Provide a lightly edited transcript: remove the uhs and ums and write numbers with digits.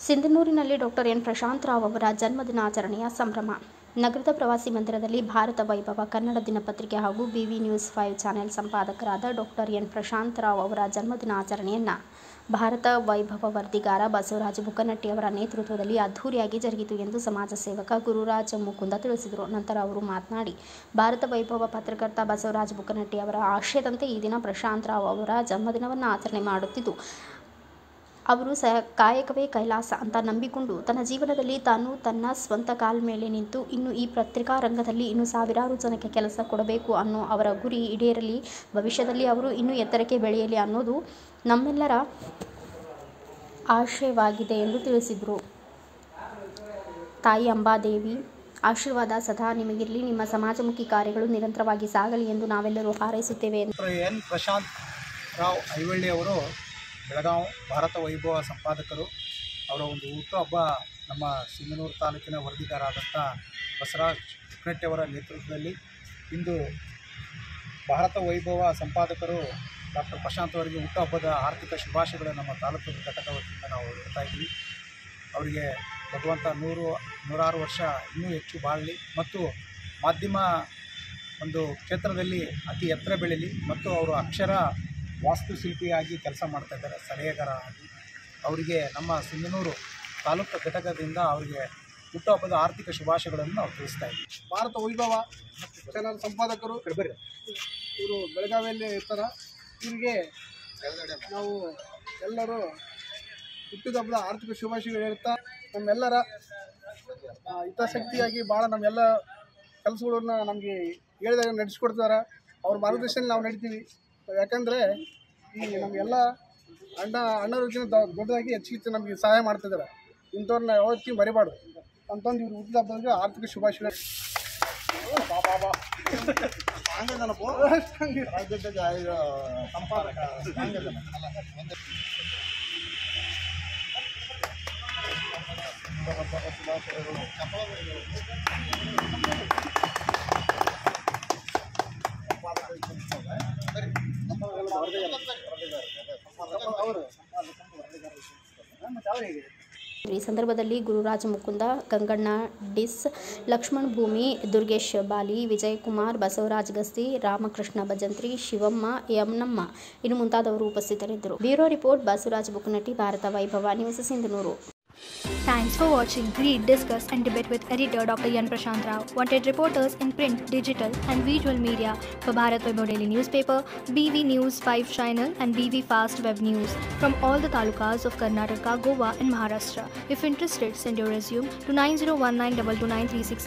ಸಿಂಧನೂರಿನಲ್ಲಿ doctor N Prashanthrao ಅವರ ಜನ್ಮದಿನಾಚರಣೆಯ ಸಂಭ್ರಮ. ನಗರದ ಪ್ರವಾಸಿ ಮಂದಿರದಲ್ಲಿ ಭಾರತ ವೈಭವ ಕನ್ನಡ ದಿನಪತ್ರಿಕೆ ಹಾಗೂ BV News 5 ಚಾನೆಲ್ ಸಂಪಾದಕರಾದ ಡಾಕ್ಟರ್ ಎನ್ ಪ್ರಶಾಂತರಾವ್ ಅವರ ಜನ್ಮದಿನಾಚರಣೆಯನ್ನು ಭಾರತ ವೈಭವ ವರದಿಗಾರ ಬಸವರಾಜ ಬುಕ್ಕನಟ್ಟಿ ಅವರ ನೇತೃತ್ವದಲ್ಲಿ ಅದ್ಧೂರಿಯಾಗಿ ಜರುಗಿತು ಎಂದು ಸಮಾಜ ಸೇವಕ ಗುರುರಾಜ ಮುಕುಂದ ತಿಳಿಸಿದರು. ನಂತರ ಅವರು ಮಾತನಾಡಿ, ಭಾರತ ವೈಭವ ಪತ್ರಕರ್ತ ಬಸವರಾಜ ಬುಕ್ಕನಟ್ಟಿ ಅವರ ಆಶಯದಂತೆ ಈ ದಿನ ಪ್ರಶಾಂತರಾವ್ ಅವರ ಜನ್ಮದಿನವನ್ನು ಆಚರಣೆ ಮಾಡುತ್ತಿದ್ದು, ಅವರು ಕಾಯಕವೇ ಕೈಲಾಸ ಅಂತ ನಂಬಿಕೊಂಡು ತನ್ನ ಜೀವನದಲ್ಲಿ ತಾನು ತನ್ನ ಸ್ವಂತ ಕಾಲ ಮೇಲೆ ನಿಂತು ಇನ್ನು ಈ ಪತ್ರಿಕಾ ರಂಗದಲ್ಲಿ ಇನ್ನು ಸಾವಿರಾರು ಜನಕ್ಕೆ ಕೆಲಸ ಕೊಡಬೇಕು ಅನ್ನೋ ಅವರ ಗುರಿ ಈಡೇರಲಿ, ಭವಿಷ್ಯದಲ್ಲಿ ಅವರು ಇನ್ನೂ ಎತ್ತರಕ್ಕೆ ಬೆಳೆಯಲಿ ಅನ್ನೋದು ನಮ್ಮೆಲ್ಲರ ಆಶಯವಾಗಿದೆ ಎಂದು ತಿಳಿಸಿದರು. ತಾಯಿ ಅಂಬಾದೇವಿ ಆಶೀರ್ವಾದ ಸದಾ ನಿಮಗಿರಲಿ, ನಿಮ್ಮ ಸಮಾಜಮುಖಿ ಕಾರ್ಯಗಳು ನಿರಂತರವಾಗಿ ಸಾಗಲಿ ಎಂದು ನಾವೆಲ್ಲರೂ ಹಾರೈಸುತ್ತೇವೆ ಎಂದು ಎನ್ ಪ್ರಶಾಂತ್ ರಾವ್ ಐವಳ್ಳಿ ಅವರು ಬೆಳಗಾವಿ ಭಾರತ ವೈಭವ ಸಂಪಾದಕರು. ಅವರ ಒಂದು ಹುಟ್ಟುಹಬ್ಬ ನಮ್ಮ ಸಿಂಧನೂರು ತಾಲೂಕಿನ ವರದಿಗಾರರಾದಂಥ ಬಸವರಾಜ ಬುಕ್ಕನಟ್ಟಿ ಅವರ ನೇತೃತ್ವದಲ್ಲಿ ಇಂದು ಭಾರತ ವೈಭವ ಸಂಪಾದಕರು ಡಾಕ್ಟರ್ ಪ್ರಶಾಂತ್ ಅವರಿಗೆ ಹುಟ್ಟುಹಬ್ಬದ ಆರ್ಥಿಕ ಶುಭಾಶಯಗಳು ನಮ್ಮ ತಾಲೂಕು ಘಟಕ ವತಿಯಿಂದ ನಾವು ಹೇಳ್ತಾ ಇದ್ವಿ. ಅವರಿಗೆ ಭಗವಂತ ನೂರಾರು ವರ್ಷ ಇನ್ನೂ ಹೆಚ್ಚು ಬಾಳಲಿ ಮತ್ತು ಮಾಧ್ಯಮ ಒಂದು ಕ್ಷೇತ್ರದಲ್ಲಿ ಅತಿ ಎತ್ತರ ಬೆಳೀಲಿ ಮತ್ತು ಅವರು ಅಕ್ಷರ ವಾಸ್ತುಶಿಲ್ಪಿಯಾಗಿ ಕೆಲಸ ಮಾಡ್ತಾ ಇದ್ದಾರೆ, ಸಲಹೆಗಾರ ಆಗಿ. ಅವರಿಗೆ ನಮ್ಮ ಸಿಂಧನೂರು ತಾಲೂಕು ಘಟಕದಿಂದ ಅವರಿಗೆ ಹುಟ್ಟುಹಬ್ಬದ ಆರ್ಥಿಕ ಶುಭಾಶಯಗಳನ್ನು ನಾವು ತಿಳಿಸ್ತಾ ಇದ್ದೀವಿ. ಭಾರತ ವೈಭವ ಚಾನಲ್ ಸಂಪಾದಕರು ಇವರು ಬೆಳಗಾವಿಯಲ್ಲಿ ಇರ್ತಾರೆ. ಇವರಿಗೆ ನಾವು ಎಲ್ಲರೂ ಹುಟ್ಟಿದಬ್ಬದ ಆರ್ಥಿಕ ಶುಭಾಶಯಗಳು ಹೇಳ್ತಾ ನಮ್ಮೆಲ್ಲರ ಹಿತಾಸಕ್ತಿಯಾಗಿ ಭಾಳ ನಮ್ಮೆಲ್ಲ ಕೆಲಸಗಳನ್ನ ನಮಗೆ ಹೇಳಿದಾಗ ನಡೆಸ್ಕೊಡ್ತಾರೆ. ಅವ್ರ ಮಾರ್ಗದರ್ಶನ ನಾವು ನಡಿತೀವಿ. ಯಾಕಂದರೆ ಈ ನಮಗೆಲ್ಲ ಅಣ್ಣವ್ರಿಗಿಂತ ದೊಡ್ಡದಾಗಿ ಹೆಚ್ಚಿಗೆ ನಮಗೆ ಸಹಾಯ ಮಾಡ್ತಿದ್ದಾರೆ. ಇಂಥವ್ರನ್ನ ಯಾವತ್ತೂ ಮರಿಬಾರ್ದು ಅಂತಂದು ಇವ್ರು ಹುಟ್ಟಿದ ಹಬ್ಬದಾಗ ಆರ್ಥಿಕ ಶುಭಾಶಯಗಳು. ಈ ಸಂದರ್ಭದಲ್ಲಿ ಗುರುರಾಜ ಮುಕುಂದ, ಗಂಗಣ್ಣ ಡಿಸ್, ಲಕ್ಷ್ಮಣ್ ಭೂಮಿ, ದುರ್ಗೇಶ್ ಬಾಲಿ, ವಿಜಯಕುಮಾರ್, ಬಸವರಾಜ್ ಗಸ್ತಿ, ರಾಮಕೃಷ್ಣ ಭಜಂತ್ರಿ, ಶಿವಮ್ಮ, ಯಮನಮ್ಮ ಇನ್ನು ಮುಂತಾದವರು ಉಪಸ್ಥಿತರಿದ್ದರು. ಬ್ಯೂರೋ ರಿಪೋರ್ಟ್ ಬಸವರಾಜ ಬುಕ್ಕನಟ್ಟಿ, ಭಾರತ ವೈಭವ news, Sindhanur. Thanks for watching. Read, discuss and debate with editor Dr. N. Prashant Rao. Wanted reporters in print, digital and visual media for Bharat Vaibhav Daily Newspaper, BV News 5 Channel and BV Fast Web News from all the talukas of Karnataka, Goa and Maharashtra. If interested, send your resume to 9019229369.